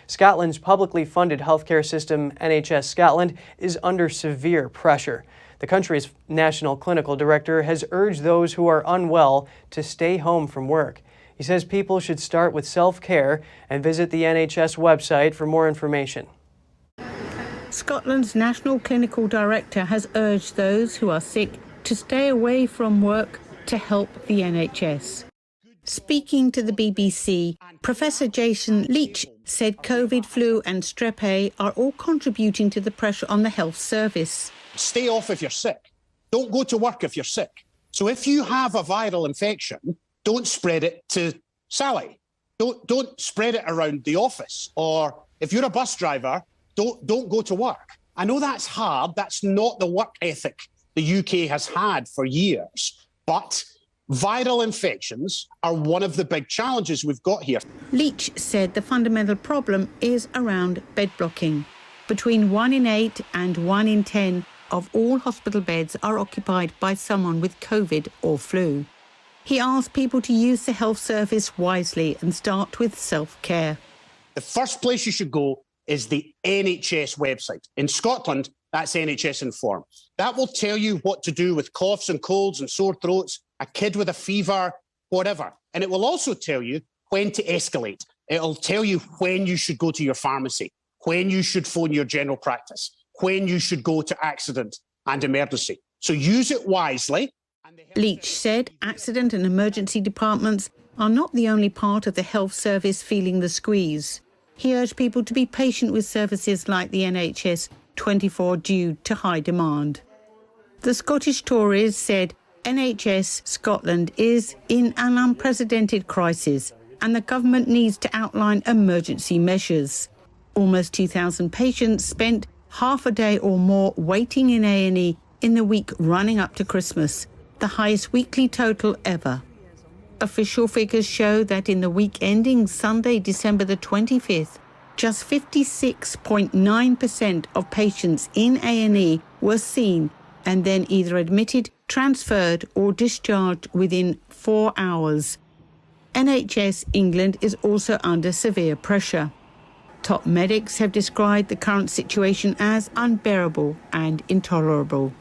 Scotland's publicly funded healthcare system, NHS Scotland, is under severe pressure. The country's national clinical director has urged those who are unwell to stay home from work. He says people should start with self-care and visit the NHS website for more information. Scotland's National Clinical Director has urged those who are sick to stay away from work to help the NHS. Speaking to the BBC, Professor Jason Leach said COVID, flu and strep A are all contributing to the pressure on the health service. Stay off if you're sick. Don't go to work if you're sick. So if you have a viral infection, don't spread it to Sally. Don't spread it around the office. Or if you're a bus driver, don't go to work. I know that's hard. That's not the work ethic the UK has had for years. But viral infections are one of the big challenges we've got here. Leach said the fundamental problem is around bed blocking. Between 1 in 8 and 1 in 10 of all hospital beds are occupied by someone with COVID or flu. He asked people to use the health service wisely and start with self-care. The first place you should go is the NHS website. In Scotland, that's NHS Inform. That will tell you what to do with coughs and colds and sore throats, a kid with a fever, whatever. And it will also tell you when to escalate. It'll tell you when you should go to your pharmacy, when you should phone your general practice, when you should go to accident and emergency. So use it wisely. Leach said accident and emergency departments are not the only part of the health service feeling the squeeze. He urged people to be patient with services like the NHS 24 due to high demand. The Scottish Tories said NHS Scotland is in an unprecedented crisis and the government needs to outline emergency measures. Almost 2,000 patients spent half a day or more waiting in A&E in the week running up to Christmas, the highest weekly total ever. Official figures show that in the week ending Sunday, December the 25th, just 56.9% of patients in A&E were seen and then either admitted, transferred or discharged within 4 hours. NHS England is also under severe pressure. Top medics have described the current situation as unbearable and intolerable.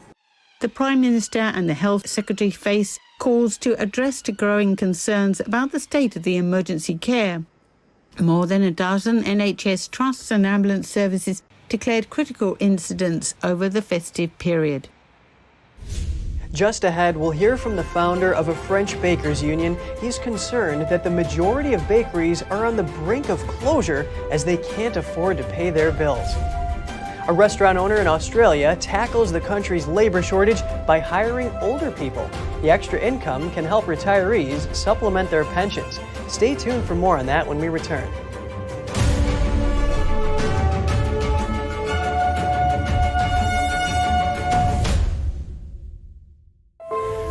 The Prime Minister and the Health Secretary face calls to address the growing concerns about the state of the emergency care. More than a dozen NHS trusts and ambulance services declared critical incidents over the festive period. Just ahead, we'll hear from the founder of a French bakers union. He's concerned that the majority of bakeries are on the brink of closure as they can't afford to pay their bills. A restaurant owner in Australia tackles the country's labor shortage by hiring older people. The extra income can help retirees supplement their pensions. Stay tuned for more on that when we return.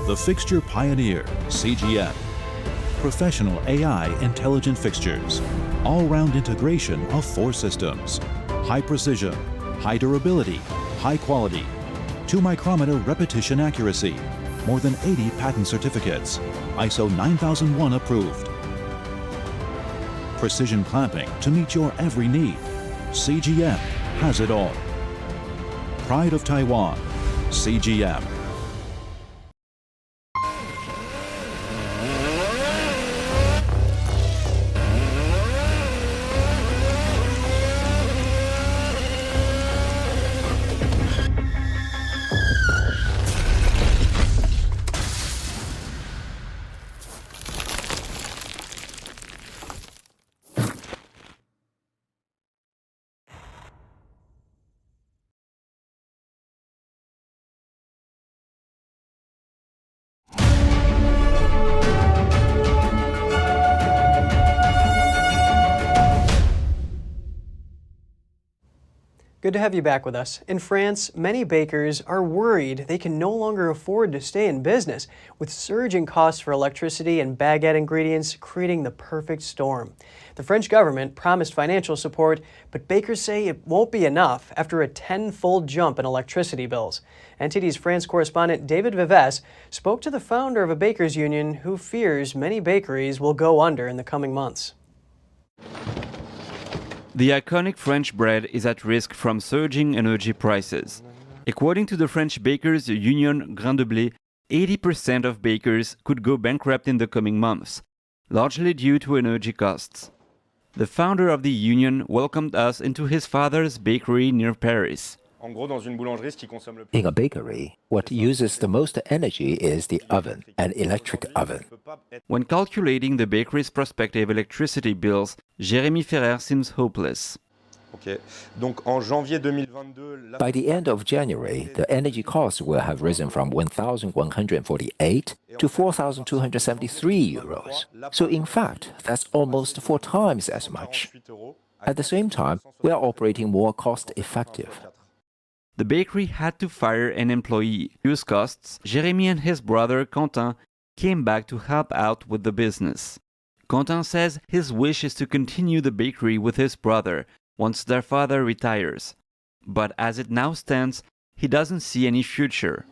The Fixture Pioneer, CGM. Professional AI intelligent fixtures. All-round integration of 4 systems. High precision, high durability, high quality. 2-micrometer repetition accuracy. More than 80 patent certificates. ISO 9001 approved. Precision clamping to meet your every need. CGM has it all. Pride of Taiwan, CGM. Good to have you back with us. In France, many bakers are worried they can no longer afford to stay in business, with surging costs for electricity and baguette ingredients creating the perfect storm. The French government promised financial support, but bakers say it won't be enough after a tenfold jump in electricity bills. NTD's France correspondent David Vives spoke to the founder of a bakers union who fears many bakeries will go under in the coming months. The iconic French bread is at risk from surging energy prices. According to the French Bakers Union Grain de Blé, 80% of bakers could go bankrupt in the coming months, largely due to energy costs. The founder of the union welcomed us into his father's bakery near Paris. In a bakery, what uses the most energy is the oven, an electric oven. When calculating the bakery's prospective electricity bills, Jérémy Ferrer seems hopeless. By the end of January, the energy costs will have risen from 1,148 to 4,273 euros. So in fact, that's almost 4 times as much. At the same time, we are operating more cost-effective. The bakery had to fire an employee. To reduce costs, Jérémy and his brother Quentin came back to help out with the business. Quentin says his wish is to continue the bakery with his brother once their father retires. But as it now stands, he doesn't see any future.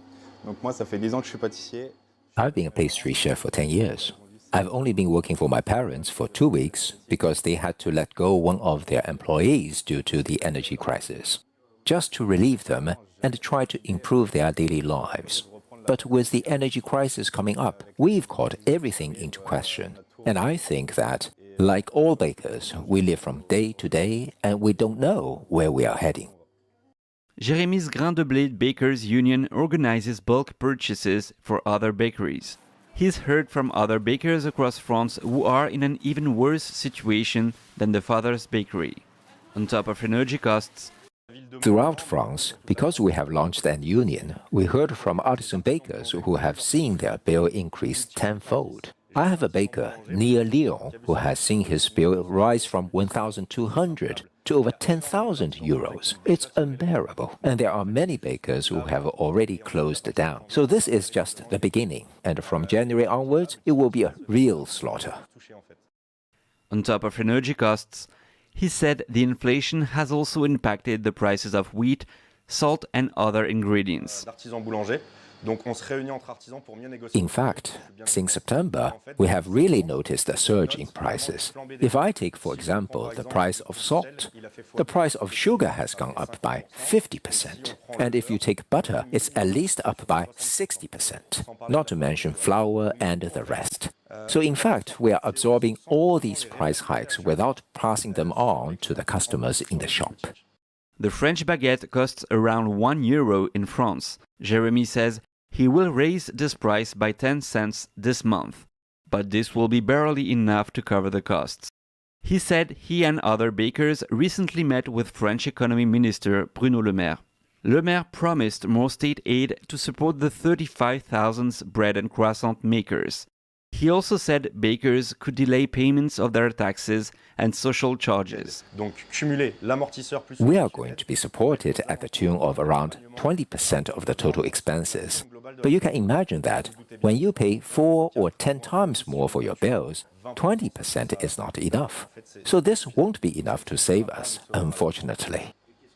I've been a pastry chef for 10 years. I've only been working for my parents for 2 weeks because they had to let go one of their employees due to the energy crisis, just to relieve them and try to improve their daily lives. But with the energy crisis coming up, we've called everything into question. And I think that, like all bakers, we live from day to day and we don't know where we are heading. Jérémy's Grain de Blé Bakers Union organizes bulk purchases for other bakeries. He's heard from other bakers across France who are in an even worse situation than the father's bakery. On top of energy costs, throughout France, because we have launched an union, we heard from artisan bakers who have seen their bill increase tenfold. I have a baker near Lyon who has seen his bill rise from 1,200 to over 10,000 euros. It's unbearable, and there are many bakers who have already closed down. So this is just the beginning, and from January onwards, it will be a real slaughter. On top of energy costs, he said the inflation has also impacted the prices of wheat, salt and other ingredients. In fact, since September, we have really noticed a surge in prices. If I take, for example, the price of salt, the price of sugar has gone up by 50%. And if you take butter, it's at least up by 60%, not to mention flour and the rest. So in fact, we are absorbing all these price hikes without passing them on to the customers in the shop. The French baguette costs around €1 in France. Jérémy says he will raise this price by 10 cents this month, but this will be barely enough to cover the costs. He said he and other bakers recently met with French Economy Minister Bruno Le Maire. Le Maire promised more state aid to support the 35,000 bread and croissant makers. He also said bakers could delay payments of their taxes and social charges. We are going to be supported at the tune of around 20% of the total expenses. But you can imagine that when you pay 4 or 10 times more for your bills, 20% is not enough. So this won't be enough to save us, unfortunately.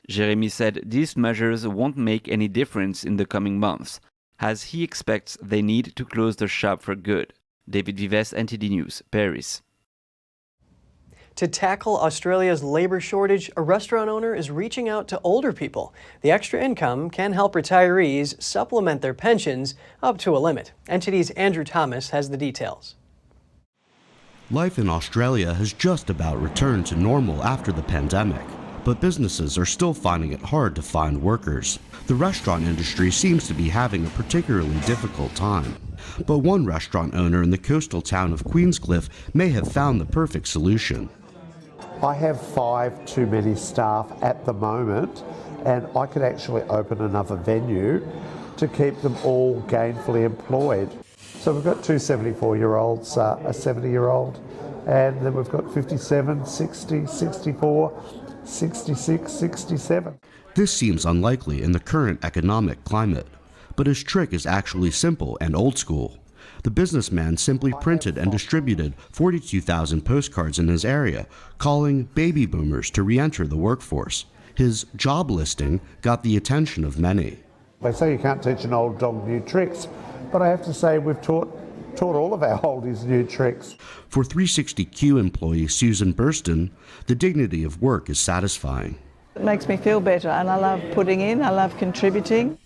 Jérémy said these measures won't make any difference in the coming months, as he expects they need to close their shop for good. David Vives, NTD News, Paris. To tackle Australia's labor shortage, a restaurant owner is reaching out to older people. The extra income can help retirees supplement their pensions up to a limit. NTD's Andrew Thomas has the details. Life in Australia has just about returned to normal after the pandemic, but businesses are still finding it hard to find workers. The restaurant industry seems to be having a particularly difficult time. But one restaurant owner in the coastal town of Queenscliff may have found the perfect solution. I have 5 too many staff at the moment, and I could actually open another venue to keep them all gainfully employed. So we've got 2 74-year-olds, a 70-year-old, and then we've got 57, 60, 64, 66, 67. This seems unlikely in the current economic climate, but his trick is actually simple and old school. The businessman simply printed and distributed 42,000 postcards in his area, calling baby boomers to re-enter the workforce. His job listing got the attention of many. They say you can't teach an old dog new tricks, but I have to say we've taught all of our oldies new tricks. For 360Q employee Susan Burston, the dignity of work is satisfying. It makes me feel better, and I love putting in, I love contributing.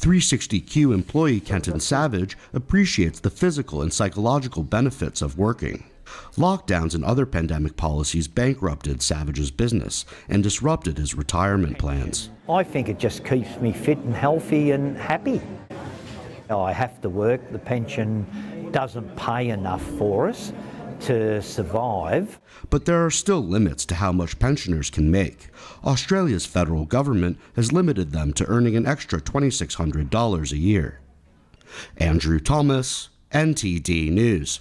360Q employee Kenton Savage appreciates the physical and psychological benefits of working. Lockdowns and other pandemic policies bankrupted Savage's business and disrupted his retirement plans. I think it just keeps me fit and healthy and happy. I have to work, the pension doesn't pay enough for us to survive. But there are still limits to how much pensioners can make. Australia's federal government has limited them to earning an extra $2,600 a year. Andrew Thomas, NTD News.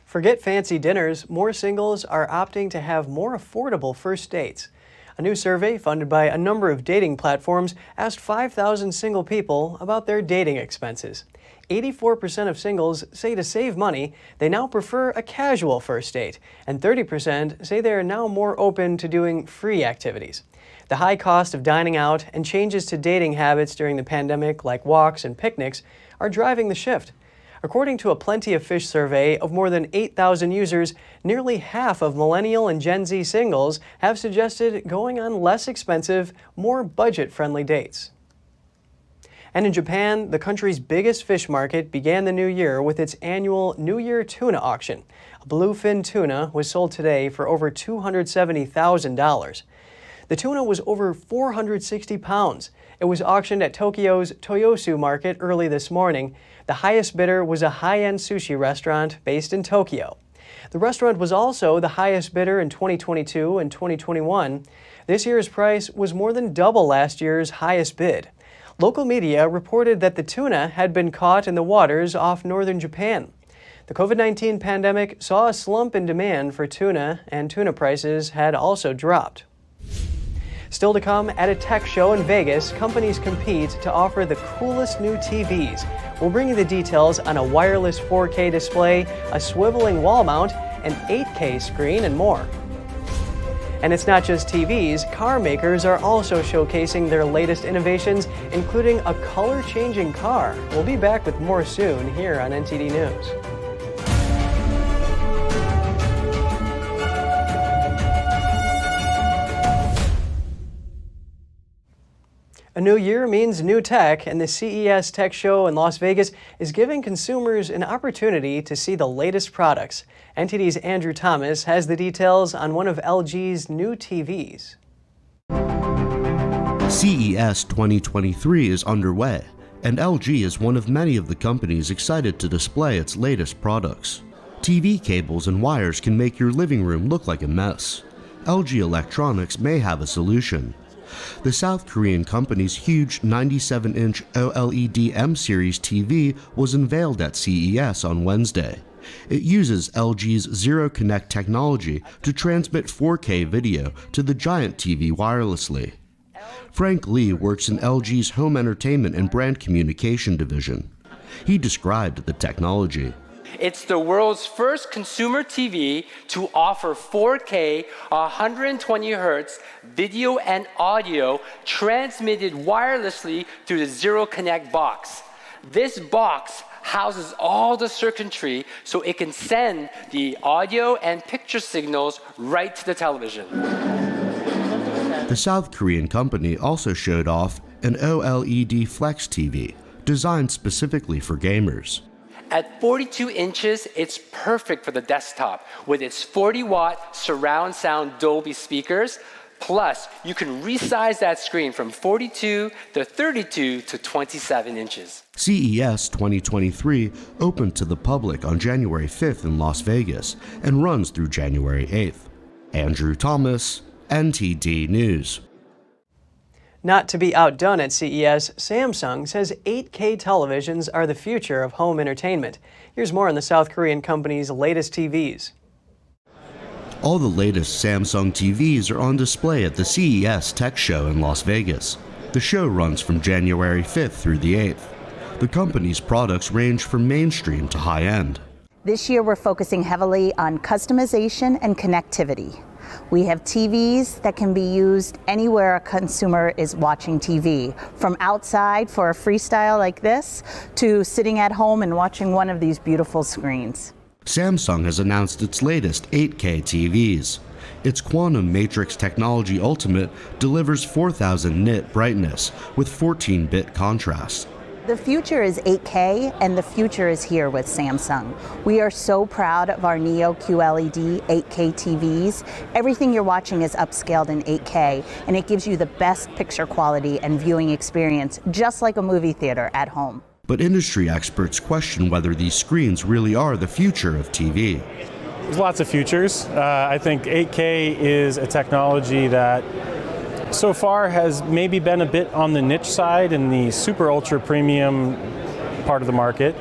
Forget fancy dinners, more singles are opting to have more affordable first dates. A new survey funded by a number of dating platforms asked 5,000 single people about their dating expenses. 84% of singles say to save money, they now prefer a casual first date, and 30% say they are now more open to doing free activities. The high cost of dining out and changes to dating habits during the pandemic, like walks and picnics, are driving the shift. According to a Plenty of Fish survey of more than 8,000 users, nearly half of millennial and Gen Z singles have suggested going on less expensive, more budget-friendly dates. And in Japan, the country's biggest fish market began the new year with its annual New Year tuna auction. A bluefin tuna was sold today for over $270,000. The tuna was over 460 pounds. It was auctioned at Tokyo's Toyosu Market early this morning. The highest bidder was a high-end sushi restaurant based in Tokyo. The restaurant was also the highest bidder in 2022 and 2021. This year's price was more than double last year's highest bid. Local media reported that the tuna had been caught in the waters off northern Japan. The COVID-19 pandemic saw a slump in demand for tuna, and tuna prices had also dropped. Still to come, at a tech show in Vegas, companies compete to offer the coolest new TVs. We'll bring you the details on a wireless 4K display, a swiveling wall mount, an 8K screen, and more. And it's not just TVs, car makers are also showcasing their latest innovations, including a color-changing car. We'll be back with more soon here on NTD News. A new year means new tech, and the CES Tech Show in Las Vegas is giving consumers an opportunity to see the latest products. NTD's Andrew Thomas has the details on one of LG's new TVs. CES 2023 is underway, and LG is one of many of the companies excited to display its latest products. TV cables and wires can make your living room look like a mess. LG Electronics may have a solution. The South Korean company's huge 97-inch OLED M-Series TV was unveiled at CES on Wednesday. It uses LG's Zero Connect technology to transmit 4K video to the giant TV wirelessly. Frank Lee works in LG's Home Entertainment and Brand Communication division. He described the technology. It's the world's first consumer TV to offer 4K 120 Hz video and audio transmitted wirelessly through the Zero Connect box. This box houses all the circuitry so it can send the audio and picture signals right to the television. The South Korean company also showed off an OLED Flex TV, designed specifically for gamers. At 42 inches, it's perfect for the desktop with its 40-watt surround sound Dolby speakers. Plus, you can resize that screen from 42 to 32 to 27 inches. CES 2023 opened to the public on January 5th in Las Vegas and runs through January 8th. Andrew Thomas, NTD News. Not to be outdone at CES, Samsung says 8K televisions are the future of home entertainment. Here's more on the South Korean company's latest TVs. All the latest Samsung TVs are on display at the CES Tech Show in Las Vegas. The show runs from January 5th through the 8th. The company's products range from mainstream to high-end. This year we're focusing heavily on customization and connectivity. We have TVs that can be used anywhere a consumer is watching TV, from outside for a freestyle like this to sitting at home and watching one of these beautiful screens. Samsung has announced its latest 8K TVs. Its Quantum Matrix Technology Ultimate delivers 4000 nit brightness with 14-bit contrast. The future is 8K, and the future is here with Samsung. We are so proud of our Neo QLED 8K TVs. Everything you're watching is upscaled in 8K, and it gives you the best picture quality and viewing experience, just like a movie theater at home. But industry experts question whether these screens really are the future of TV. There's lots of futures. I think 8K is a technology that so far has maybe been a bit on the niche side in the super ultra premium part of the market.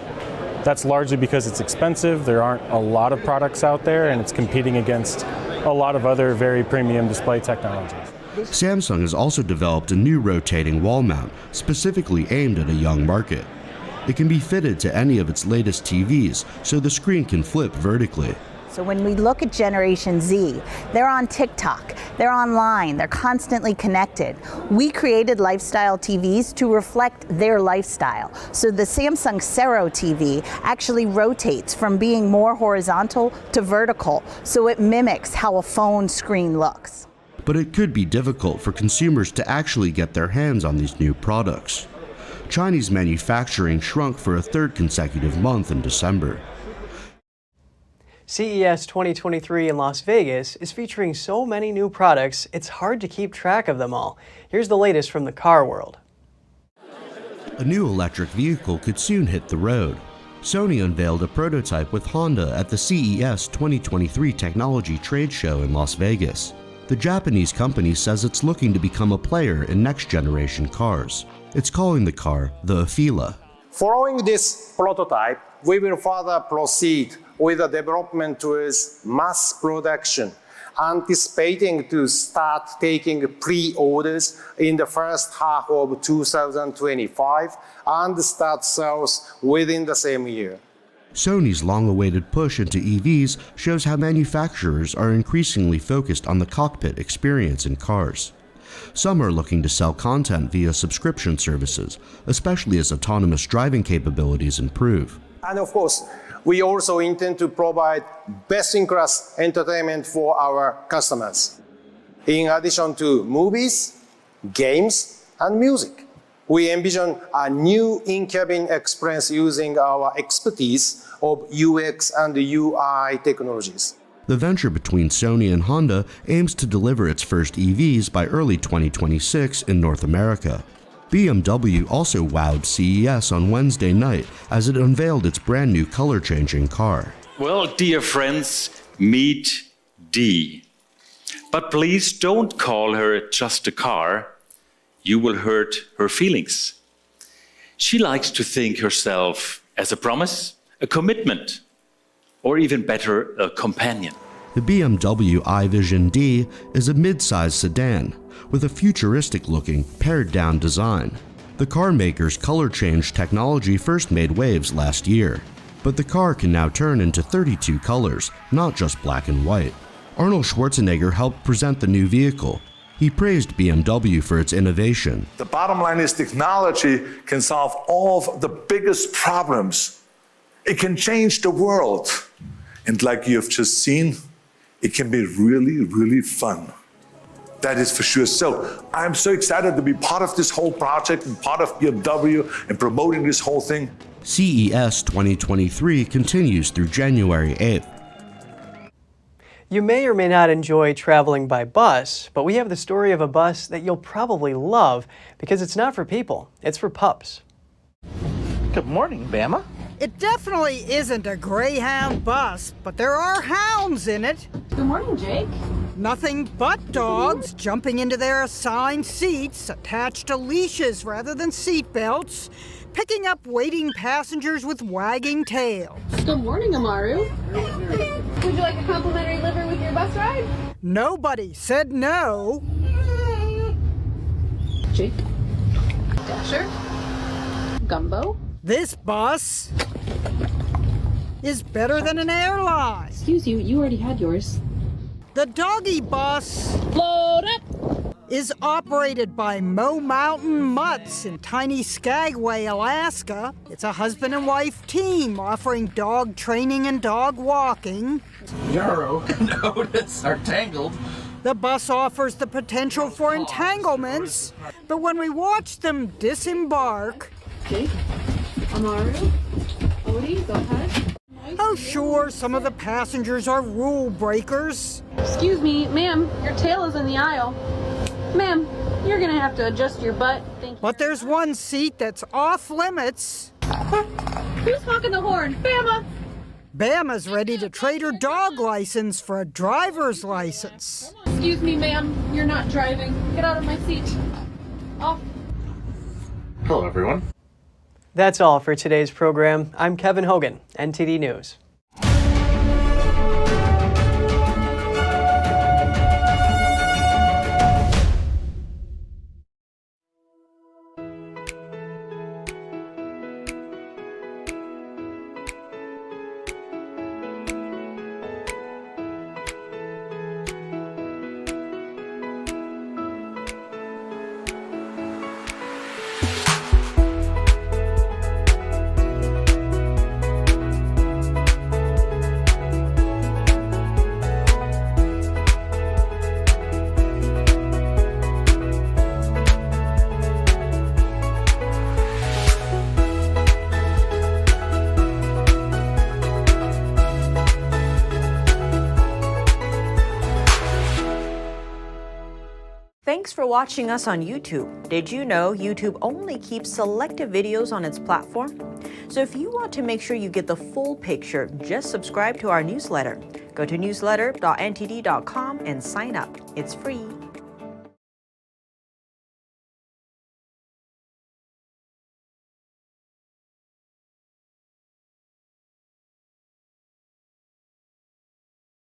That's largely because it's expensive. There aren't a lot of products out there, and it's competing against a lot of other very premium display technologies. Samsung has also developed a new rotating wall mount specifically aimed at a young market. It can be fitted to any of its latest TVs, so the screen can flip vertically. So when we look at Generation Z, they're on TikTok, they're online, they're constantly connected. We created lifestyle TVs to reflect their lifestyle. So the Samsung Sero TV actually rotates from being more horizontal to vertical, so it mimics how a phone screen looks. But it could be difficult for consumers to actually get their hands on these new products. Chinese manufacturing shrunk for a third consecutive month in December. CES 2023 in Las Vegas is featuring so many new products, it's hard to keep track of them all. Here's the latest from the car world. A new electric vehicle could soon hit the road. Sony unveiled a prototype with Honda at the CES 2023 Technology Trade Show in Las Vegas. The Japanese company says it's looking to become a player in next-generation cars. It's calling the car the Afeela. Following this prototype, we will further proceed with the development towards mass production, anticipating to start taking pre-orders in the first half of 2025 and start sales within the same year. Sony's long-awaited push into EVs shows how manufacturers are increasingly focused on the cockpit experience in cars. Some are looking to sell content via subscription services, especially as autonomous driving capabilities improve. And of course, we also intend to provide best-in-class entertainment for our customers. In addition to movies, games, and music, we envision a new in-cabin experience using our expertise of UX and UI technologies. The venture between Sony and Honda aims to deliver its first EVs by early 2026 in North America. BMW also wowed CES on Wednesday night as it unveiled its brand new color-changing car. Well, dear friends, meet Dee. But please don't call her just a car. You will hurt her feelings. She likes to think herself as a promise, a commitment, or even better, a companion. The BMW iVision D is a mid-size sedan with a futuristic-looking, pared-down design. The car maker's color change technology first made waves last year, but the car can now turn into 32 colors, not just black and white. Arnold Schwarzenegger helped present the new vehicle. He praised BMW for its innovation. The bottom line is technology can solve all of the biggest problems. It can change the world. And like you've just seen, it can be really, really fun. That is for sure. So I'm so excited to be part of this whole project and part of BMW and promoting this whole thing. CES 2023 continues through January 8th. You may or may not enjoy traveling by bus, but we have the story of a bus that you'll probably love because it's not for people, it's for pups. Good morning, Bama. It definitely isn't a Greyhound bus, but there are hounds in it. Good morning, Jake. Nothing but dogs jumping into their assigned seats, attached to leashes rather than seat belts, picking up waiting passengers with wagging tails. Good morning, Amaru. Would you like a complimentary liver with your bus bus ride? Nobody said no. Jake? Dasher? Gumbo? This bus is better than an airline. Excuse you already had yours. The doggy bus Load up! is operated by Mo Mountain Mutts in tiny Skagway, Alaska. It's a husband and wife team offering dog training and dog walking. Yarrow, notice, are tangled. The bus offers the potential for entanglements, but when we watch them disembark... Jake? Amaru? Odie, go ahead. Oh, sure, some of the passengers are rule breakers. Excuse me, ma'am, your tail is in the aisle. Ma'am, you're gonna have to adjust your butt. Thank you. But there's one seat that's off limits. Who's honking the horn? Bama! Bama's ready to trade her dog license for a driver's license. Excuse me, ma'am, you're not driving. Get out of my seat. Off. Hello, everyone. That's all for today's program. I'm Kevin Hogan, NTD News. Thanks for watching us on YouTube. Did you know YouTube only keeps selective videos on its platform? So if you want to make sure you get the full picture, just subscribe to our newsletter. Go to newsletter.ntd.com and sign up. It's free.